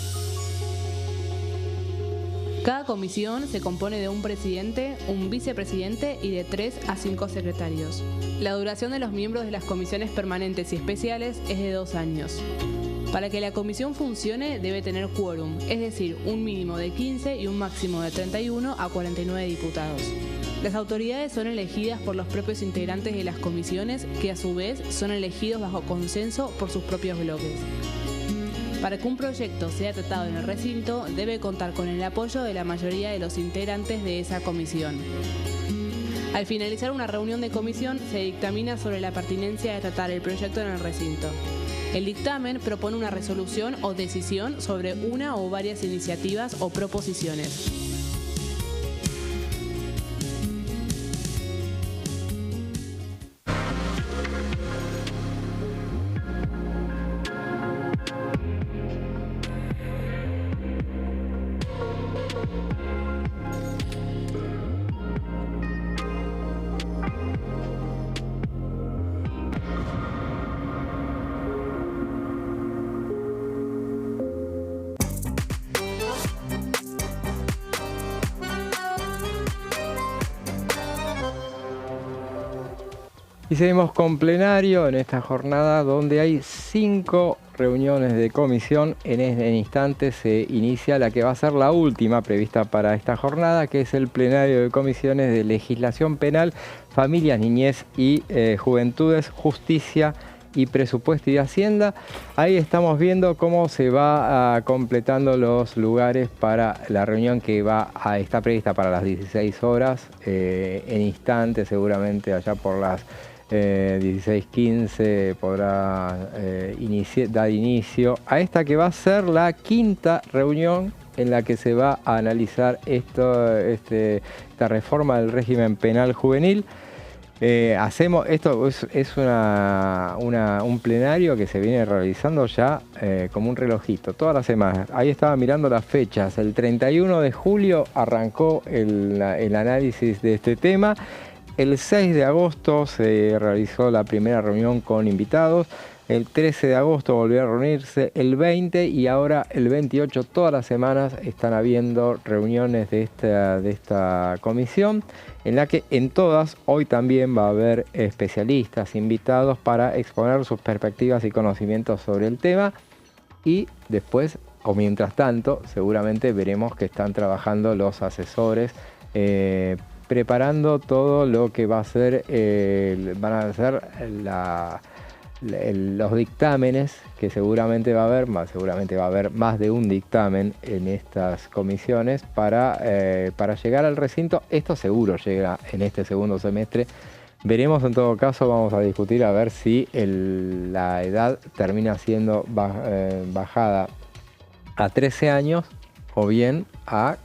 G: Cada comisión se compone de un presidente, un vicepresidente y de 3 a 5 secretarios. La duración de los miembros de las comisiones permanentes y especiales es de 2 años. Para que la comisión funcione debe tener quórum, es decir, un mínimo de 15 y un máximo de 31 a 49 diputados. Las autoridades son elegidas por los propios integrantes de las comisiones, que a su vez son elegidos bajo consenso por sus propios bloques. Para que un proyecto sea tratado en el recinto, debe contar con el apoyo de la mayoría de los integrantes de esa comisión. Al finalizar una reunión de comisión, se dictamina sobre la pertinencia de tratar el proyecto en el recinto. El dictamen propone una resolución o decisión sobre una o varias iniciativas o proposiciones.
A: Y seguimos con plenario en esta jornada donde hay 5 reuniones de comisión. En instantes se inicia la que va a ser la última prevista para esta jornada, que es el plenario de comisiones de legislación penal, familias, niñez y juventudes, justicia y presupuesto y hacienda. Ahí estamos viendo cómo se va completando los lugares para la reunión que está prevista para las 16 horas. En instantes, seguramente allá por las 16:15 podrá dar inicio a esta que va a ser la 5ª reunión en la que se va a analizar esta reforma del régimen penal juvenil. Esto es un plenario que se viene realizando ya como un relojito, todas las semanas. Ahí estaba mirando las fechas. El 31 de julio arrancó el análisis de este tema. El 6 de agosto se realizó la primera reunión con invitados. El 13 de agosto volvió a reunirse, el 20 y ahora el 28. Todas las semanas están habiendo reuniones de esta comisión, en la que en todas hoy también va a haber especialistas invitados para exponer sus perspectivas y conocimientos sobre el tema. Y después, o mientras tanto, seguramente veremos que están trabajando los asesores preparando todo lo que van a ser los dictámenes, que seguramente va a haber más de un dictamen en estas comisiones para llegar al recinto. Esto seguro llega en este segundo semestre. Veremos, en todo caso, vamos a discutir a ver si la edad termina siendo bajada a 13 años o bien a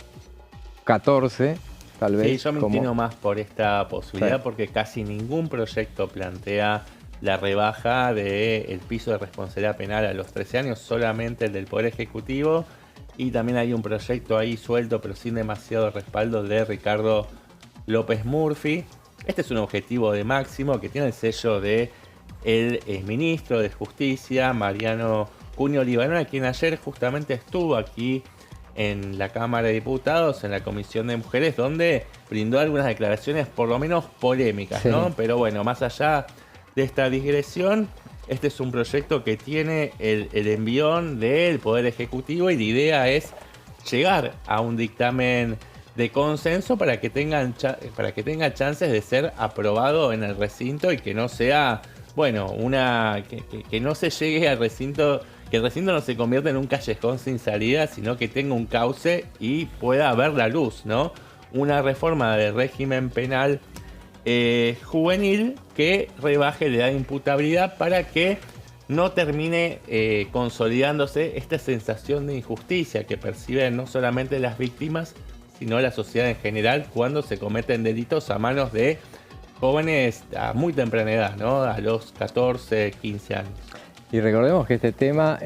A: 14. Tal vez,
C: sí, yo me inclino más por esta posibilidad, sí, porque casi ningún proyecto plantea la rebaja del piso de responsabilidad penal a los 13 años, solamente el del Poder Ejecutivo, y también hay un proyecto ahí suelto pero sin demasiado respaldo de Ricardo López Murphy. Este es un objetivo de máximo que tiene el sello de el ministro de Justicia, Mariano Cunio Libarona, quien ayer justamente estuvo aquí en la Cámara de Diputados, en la Comisión de Mujeres, donde brindó algunas declaraciones por lo menos polémicas, sí, ¿no? Pero bueno, más allá de esta digresión, este es un proyecto que tiene el envión del Poder Ejecutivo y la idea es llegar a un dictamen de consenso para que tenga chances de ser aprobado en el recinto y que no sea, bueno, que no se llegue al recinto, que el recinto no se convierta en un callejón sin salida, sino que tenga un cauce y pueda ver la luz, ¿no? Una reforma del régimen penal juvenil que rebaje la edad de imputabilidad para que no termine consolidándose esta sensación de injusticia que perciben no solamente las víctimas, sino la sociedad en general cuando se cometen delitos a manos de jóvenes a muy temprana edad, ¿no? A los 14, 15 años.
A: Y recordemos que este tema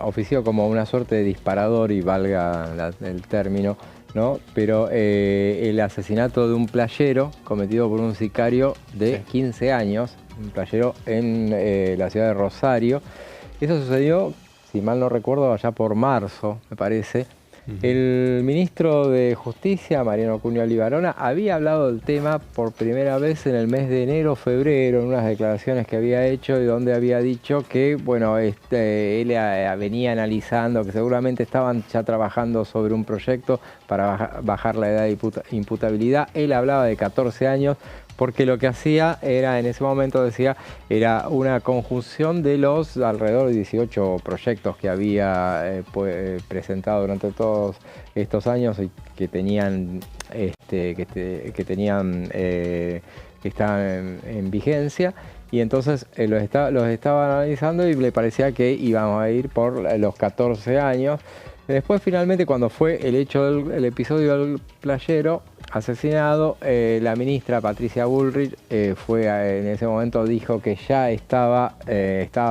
A: ofició como una suerte de disparador, y valga el término, ¿no? Pero el asesinato de un playero cometido por un sicario de 15 años, un playero en la ciudad de Rosario. Eso sucedió, si mal no recuerdo, allá por marzo, me parece. El ministro de Justicia, Mariano Cunio Libarona, había hablado del tema por primera vez en el mes de enero, febrero, en unas declaraciones que había hecho y donde había dicho que, bueno, él venía analizando, que seguramente estaban ya trabajando sobre un proyecto para bajar la edad de imputabilidad. Él hablaba de 14 años. Porque lo que hacía era, en ese momento decía, era una conjunción de los alrededor de 18 proyectos que había presentado durante todos estos años y que estaban en vigencia. Y entonces los estaba analizando y le parecía que íbamos a ir por los 14 años. Después, finalmente, cuando fue el episodio del playero asesinado, la ministra Patricia Bullrich en ese momento dijo que ya estaba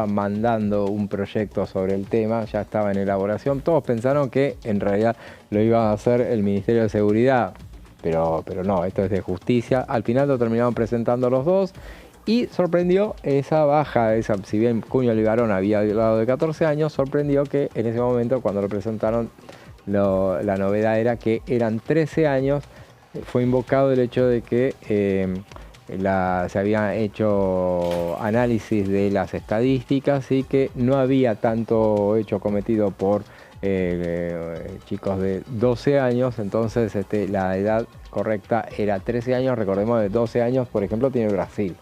A: mandando un proyecto sobre el tema, ya estaba en elaboración. Todos pensaron que en realidad lo iba a hacer el Ministerio de Seguridad, pero no, esto es de Justicia. Al final lo terminaron presentando los dos. Y sorprendió esa baja, si bien Cunio Libarona había hablado de 14 años, sorprendió que en ese momento, cuando lo presentaron, la novedad era que eran 13 años. Fue invocado el hecho de que se habían hecho análisis de las estadísticas y que no había tanto hecho cometido por chicos de 12 años, entonces la edad correcta era 13 años, recordemos de 12 años, por ejemplo, tiene Brasil.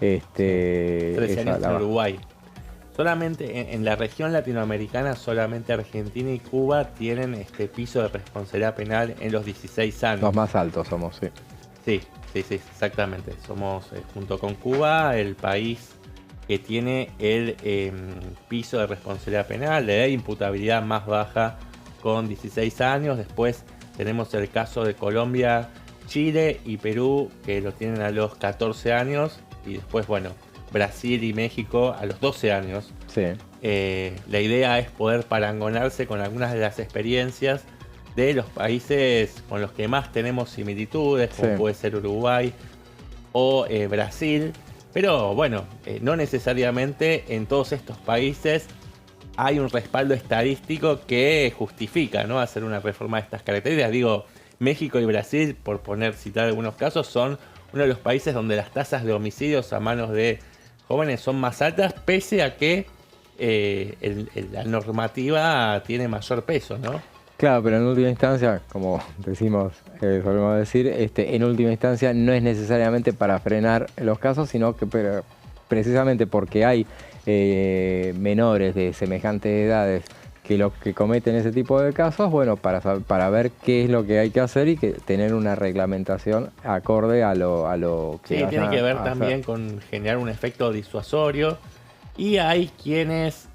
C: 13 años en Uruguay. Solamente en la región latinoamericana, solamente Argentina y Cuba tienen este piso de responsabilidad penal en los 16 años.
A: Los más altos somos, sí.
C: Sí, exactamente. Somos, junto con Cuba, el país que tiene el piso de responsabilidad penal, de imputabilidad más baja, con 16 años. Después tenemos el caso de Colombia, Chile y Perú, que lo tienen a los 14 años. Y después, bueno, Brasil y México a los 12 años.
A: Sí.
C: La idea es poder parangonarse con algunas de las experiencias de los países con los que más tenemos similitudes, como puede ser Uruguay o Brasil. Pero bueno, no necesariamente en todos estos países hay un respaldo estadístico que justifica, ¿no?, hacer una reforma de estas características. Digo, México y Brasil, por citar algunos casos, son uno de los países donde las tasas de homicidios a manos de jóvenes son más altas, pese a que la normativa tiene mayor peso, ¿no?
A: Claro, pero en última instancia, como decimos, solemos decir, en última instancia no es necesariamente para frenar los casos, sino que precisamente porque hay menores de semejantes edades que los que cometen ese tipo de casos, bueno, para ver qué es lo que hay que hacer y que tener una reglamentación acorde a lo que
C: sí, tiene que ver también con generar un efecto disuasorio. Y hay quienes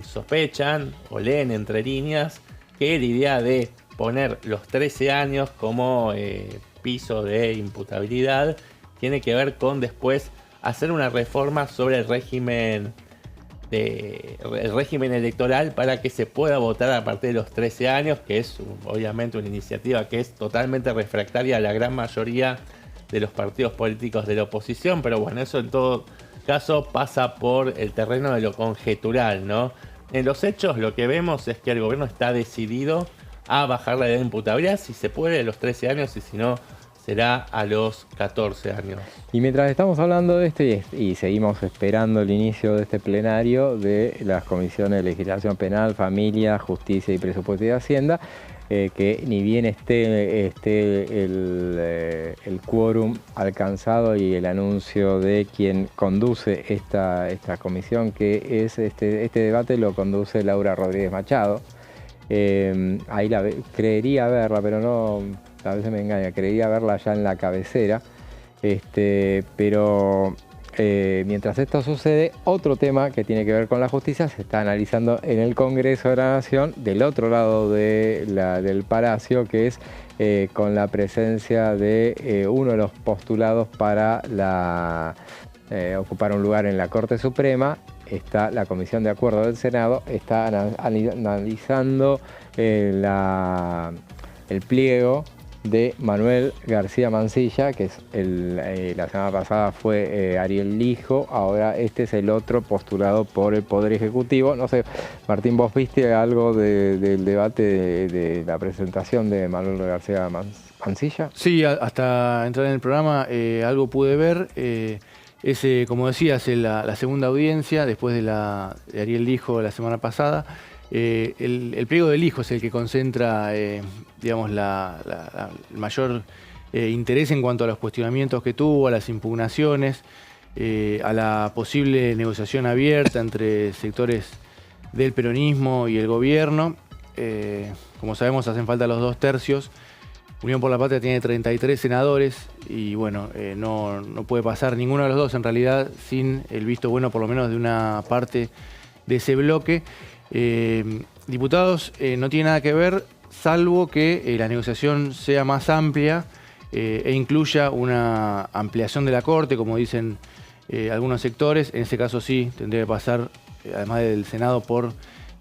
C: sospechan o leen entre líneas que la idea de poner los 13 años como piso de imputabilidad tiene que ver con después hacer una reforma sobre el régimen electoral para que se pueda votar a partir de los 13 años, que es obviamente una iniciativa que es totalmente refractaria a la gran mayoría de los partidos políticos de la oposición, pero bueno, eso en todo caso pasa por el terreno de lo conjetural, ¿no? En los hechos lo que vemos es que el gobierno está decidido a bajar la edad de imputabilidad, si se puede, a los 13 años, y si no, será a los 14 años.
A: Y mientras estamos hablando de esto y seguimos esperando el inicio de este plenario de las comisiones de legislación penal, familia, justicia y presupuesto y hacienda, que ni bien esté el quórum alcanzado y el anuncio de quien conduce esta comisión, que es este debate lo conduce Laura Rodríguez Machado. Ahí creería verla, pero no, a veces me engaña, creería verla ya en la cabecera, pero mientras esto sucede, otro tema que tiene que ver con la justicia se está analizando en el Congreso de la Nación, del otro lado del Palacio, que es con la presencia de uno de los postulados para ocupar un lugar en la Corte Suprema. Está la Comisión de Acuerdo del Senado, está analizando el pliego de Manuel García Mansilla, que es la semana pasada fue Ariel Lijo, ahora este es el otro postulado por el Poder Ejecutivo. No sé, Martín, ¿vos viste algo del debate de la presentación de Manuel García Mansilla?
B: Sí, hasta entrar en el programa algo pude ver. Como decías, la segunda audiencia después de Ariel Lijo la semana pasada. El pliego del Lijo es el que concentra, digamos, el mayor interés en cuanto a los cuestionamientos que tuvo, a las impugnaciones, a la posible negociación abierta entre sectores del peronismo y el gobierno. Como sabemos, hacen falta los 2 tercios. Unión por la Patria tiene 33 senadores y bueno, no puede pasar ninguno de los dos en realidad sin el visto bueno por lo menos de una parte de ese bloque. Diputados no tiene nada que ver, salvo que la negociación sea más amplia e incluya una ampliación de la Corte, como dicen algunos sectores. En ese caso sí, tendría que pasar, además del Senado, por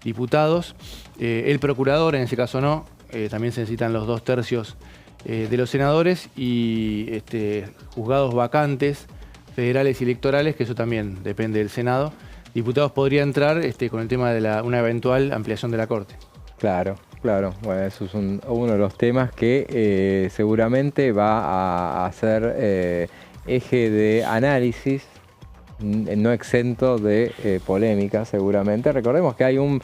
B: diputados. El procurador, en ese caso no, también se necesitan los 2 tercios de los senadores y juzgados vacantes, federales y electorales, que eso también depende del Senado. Diputados podría entrar con el tema de una eventual ampliación de la Corte.
A: Claro. Bueno, eso es uno de los temas que seguramente va a ser eje de análisis no exento de polémica seguramente. Recordemos que hay un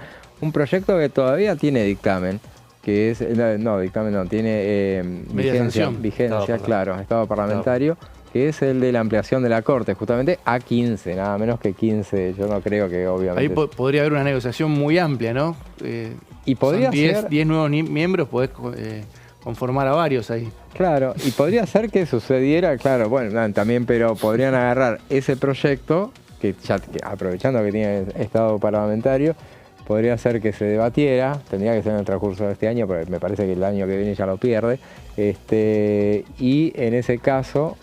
A: proyecto que todavía tiene dictamen, que es, tiene vigencia, claro, estado parlamentario, que es el de la ampliación de la Corte, justamente a 15, nada menos que 15, yo no creo que obviamente...
B: Ahí podría haber una negociación muy amplia, ¿no?
A: Y podría ser...
B: 10 nuevos miembros, podés conformar a varios ahí.
A: Claro, y podría ser que sucediera, claro, bueno, también, pero podrían agarrar ese proyecto, que aprovechando que tiene estado parlamentario, podría ser que se debatiera, tendría que ser en el transcurso de este año, pero me parece que el año que viene ya lo pierde, y en ese caso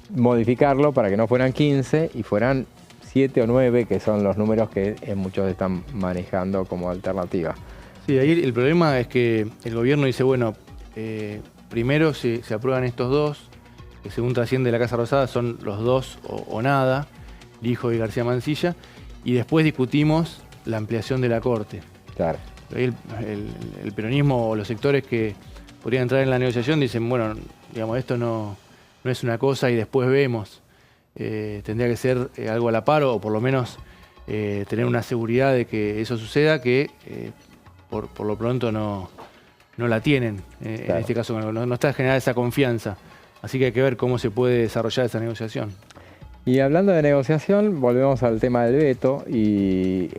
A: modificarlo para que no fueran 15 y fueran 7 o 9, que son los números que muchos están manejando como alternativa.
B: Sí, ahí el problema es que el gobierno dice, bueno, primero se aprueban estos dos, que según trasciende la Casa Rosada son los dos o nada, Lijo y García Mansilla, y después discutimos la ampliación de la Corte.
A: Claro.
B: El peronismo o los sectores que podrían entrar en la negociación dicen, bueno, digamos, esto no es una cosa y después vemos. Tendría que ser algo a la par o por lo menos tener una seguridad de que eso suceda, que por lo pronto no la tienen. Claro. En este caso no está generada esa confianza. Así que hay que ver cómo se puede desarrollar esa negociación.
A: Y hablando de negociación, volvemos al tema del veto y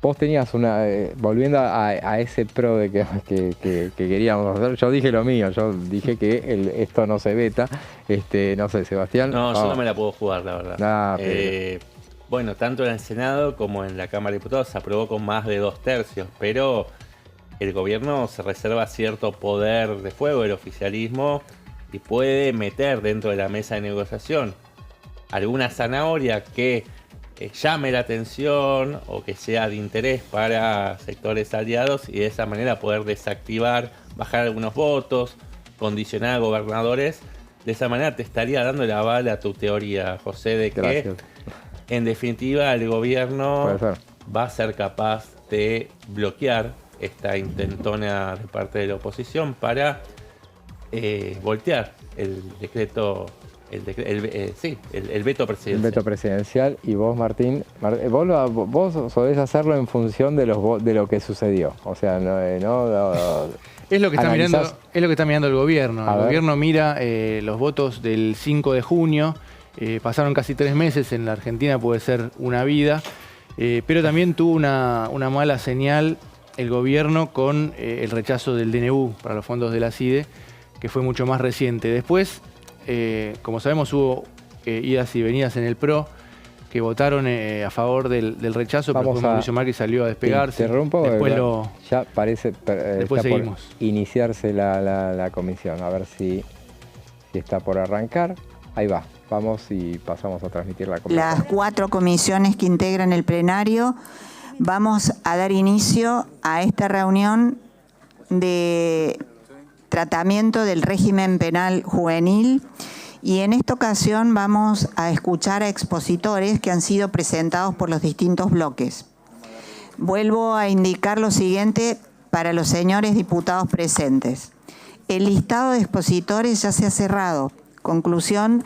A: vos tenías volviendo a ese pro de que queríamos hacer, yo dije lo mío, yo dije que esto no se veta, no sé, Sebastián.
C: No, yo no me la puedo jugar, la verdad. Bueno, tanto en el Senado como en la Cámara de Diputados se aprobó con más de 2/3, pero el gobierno se reserva cierto poder de fuego, el oficialismo, y puede meter dentro de la mesa de negociación alguna zanahoria que llame la atención o que sea de interés para sectores aliados y de esa manera poder desactivar, bajar algunos votos, condicionar a gobernadores. De esa manera te estaría dando el aval a tu teoría, José, de que
A: Gracias.
C: En definitiva el gobierno va a ser capaz de bloquear esta intentona de parte de la oposición para voltear el decreto. El veto presidencial.
A: El veto presidencial. Y vos, Martín, vos solés hacerlo en función de lo que sucedió. O sea,
B: es lo que está mirando el gobierno. El gobierno mira los votos del 5 de junio. Pasaron casi 3 meses. En la Argentina puede ser una vida. Pero también tuvo una mala señal el gobierno con el rechazo del DNU para los fondos de la CIDE, que fue mucho más reciente. Después, como sabemos, hubo idas y venidas en el PRO que votaron a favor del rechazo, pero Mauricio Macri salió a despegarse.
A: Después ya parece
B: después seguimos.
A: Por iniciarse la comisión, a ver si está por arrancar. Ahí va, vamos y pasamos a transmitir la comisión.
H: Las 4 comisiones que integran el plenario, vamos a dar inicio a esta reunión de tratamiento del régimen penal juvenil, y en esta ocasión vamos a escuchar a expositores que han sido presentados por los distintos bloques. Vuelvo a indicar lo siguiente para los señores diputados presentes. El listado de expositores ya se ha cerrado. Conclusión,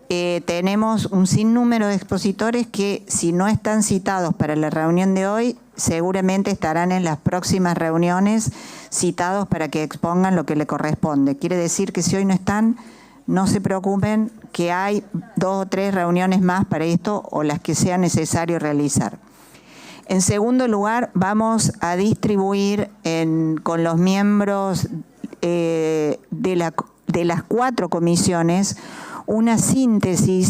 H: tenemos un sinnúmero de expositores que, si no están citados para la reunión de hoy, seguramente estarán en las próximas reuniones citados para que expongan lo que le corresponde. Quiere decir que si hoy no están, no se preocupen, que hay 2 o 3 reuniones más para esto o las que sea necesario realizar. En segundo lugar, vamos a distribuir con los miembros de las 4 comisiones una síntesis